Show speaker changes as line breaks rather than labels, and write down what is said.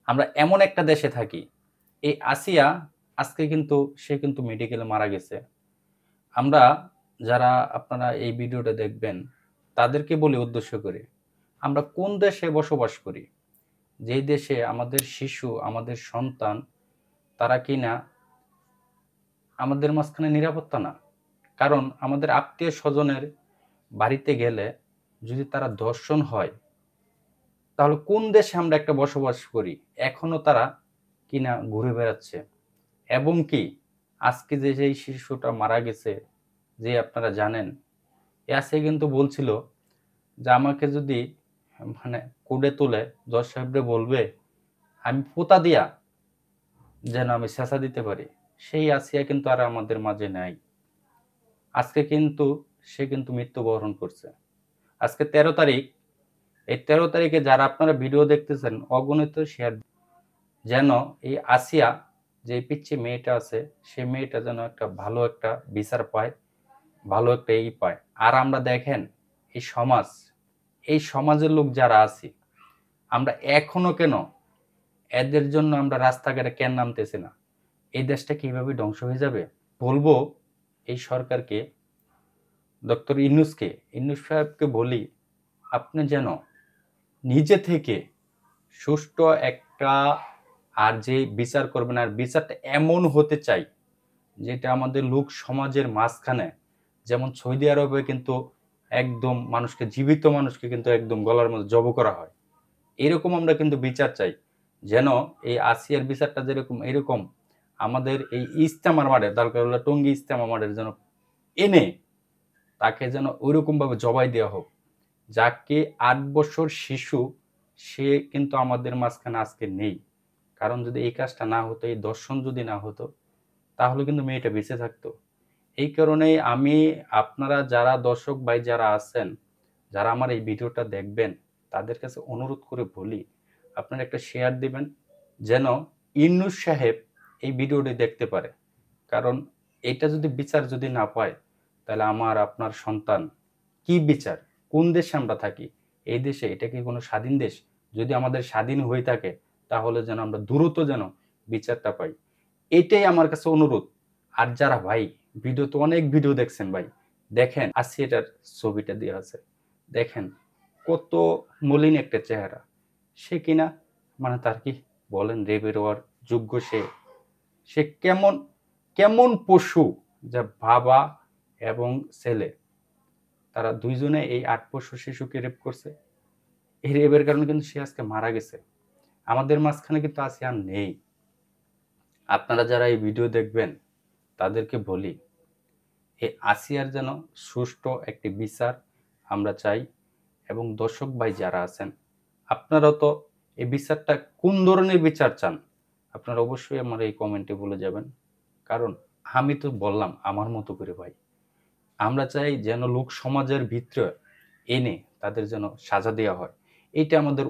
আমরা এমন একটা দেশে থাকি, এই আসিয়া আজকে কিন্তু সে কিন্তু মেডিকেলে মারা গেছে। আমরা যারা আপনারা এই ভিডিওটা দেখবেন তাদেরকে বলি উদ্দেশ্য করে, আমরা কোন দেশে বসবাস করি? যেই দেশে আমাদের শিশু, আমাদের সন্তান তারা কিনা আমাদের মাঝখানে নিরাপত্তা না। কারণ আমাদের আত্মীয় স্বজনের বাড়িতে গেলে যদি তারা ধর্ষণ হয়, তাহলে কোন দেশে আমরা একটা বসবাস করি? এখনো তারা কিনা ঘুরে বেড়াচ্ছে। এবং কি আজকে যে যেই শিশুটা মারা গেছে, যে আপনারা জানেন, সে কিন্তু বলছিল যে আমাকে যদি মানে কোডে তুলে জজ সাহেবরে বলবে, আমি পোতা দিয়া যেন আমি ছেঁচা দিতে পারি। সেই আসিয়া কিন্তু আর আমাদের মাঝে নাই। আজকে কিন্তু সে কিন্তু মৃত্যুবরণ করছে। আজকে 13 তারিখ। এই 13 তারিখে যারা আপনারা ভিডিও দেখতেছেন অগণিত শেয়ার, যেন এই আসিয়া যে পিচ্ছি মেয়েটা আছে সে মেয়েটা যেন একটা ভালো একটা বিচার পায়, ভালো একটা পায়। আর আমরা দেখেন এই সমাজ, এই সমাজের লোক যারা আছি, আমরা এখনো কেন এদের জন্য আমরা রাস্তাঘাটে কেন নামতেছি না? এই দেশটা কিভাবে ধ্বংস হয়ে যাবে? বলবো এই সরকারকে, ডক্টর ইউনূসকে, ইউনূস সাহেবকে বলি, আপনি যেন নিজে থেকে সুষ্ঠু একটা আর যে বিচার করবেন, আর বিচারটা এমন হতে চাই যেটা আমাদের লোক সমাজের মাঝখানে, যেমন সৌদি আরবে কিন্তু একদম মানুষকে, জীবিত মানুষকে কিন্তু একদম গলার মধ্যে জব করা হয়, এরকম আমরা কিন্তু বিচার চাই। যেন এই আসিয়ার বিচারটা যেরকম, এরকম আমাদের এই ইস্তেমার মাঠে, দরকার হলে টঙ্গী ইস্তেমা মাঠের যেন এনে তাকে যেন ওইরকম ভাবে জবাই দেওয়া হোক। যাকে 8 বছর শিশু, সে কিন্তু আমাদের মাঝখানে আজকে নেই। কারণ যদি এই কাজটা না হতো, এই দর্শন যদি না হতো, তাহলে কিন্তু মেয়েটা বেঁচে থাকতো। এই কারণেই আমি, আপনারা যারা দর্শক ভাই যারা আছেন, যারা আমার এই ভিডিওটা দেখবেন, তাদের কাছে অনুরোধ করে বলি, আপনারা একটা শেয়ার দিবেন, যেন ইউনূস সাহেব এই ভিডিওটি দেখতে পারে। কারণ এটা যদি বিচার যদি না পায়, তাহলে আমার আপনার সন্তান কি বিচার? কোন দেশে আমরা থাকি? এই দেশে, এটা কি কোনো স্বাধীন দেশ? যদি আমাদের স্বাধীন হয়ে থাকে, তাহলে যেন আমরা দ্রুত যেন বিচারটা পাই। এটাই আমার কাছে অনুরোধ। আর যারা ভাই ভিডিও, তো অনেক ভিডিও দেখছেন ভাই, দেখেন আসিয়াটার ছবিটা দেওয়া আছে, দেখেন কত মলিন একটা চেহারা। সে কিনা মানে তার কি বলেন, রেবের হওয়ার যোগ্য সে? সে কেমন, কেমন পশু, যা বাবা এবং ছেলে তারা দুইজনে এই 8 বছর শিশুকে রেপ করছে। এই রেপের কারণে কিন্তু সে আজকে মারা গেছে। আমাদের মাঝখানে কিন্তু আসিয়া নেই। আপনারা যারা এই ভিডিও দেখবেন তাদেরকে বলি, এই আসিয়ার যেন সুষ্ঠু একটি বিচার আমরা চাই। এবং দর্শক ভাই যারা আছেন, আপনারাও তো এই বিচারটা কোন ধরনের বিচার চান, আপনারা অবশ্যই আমার এই কমেন্টে বলে যাবেন। কারণ আমি তো বললাম আমার মতো করে ভাই, আমরা চাই যেন লোক সমাজের ভিতরে এনে তাদের যেন সাজা দেওয়া হয়। এইটা আমাদের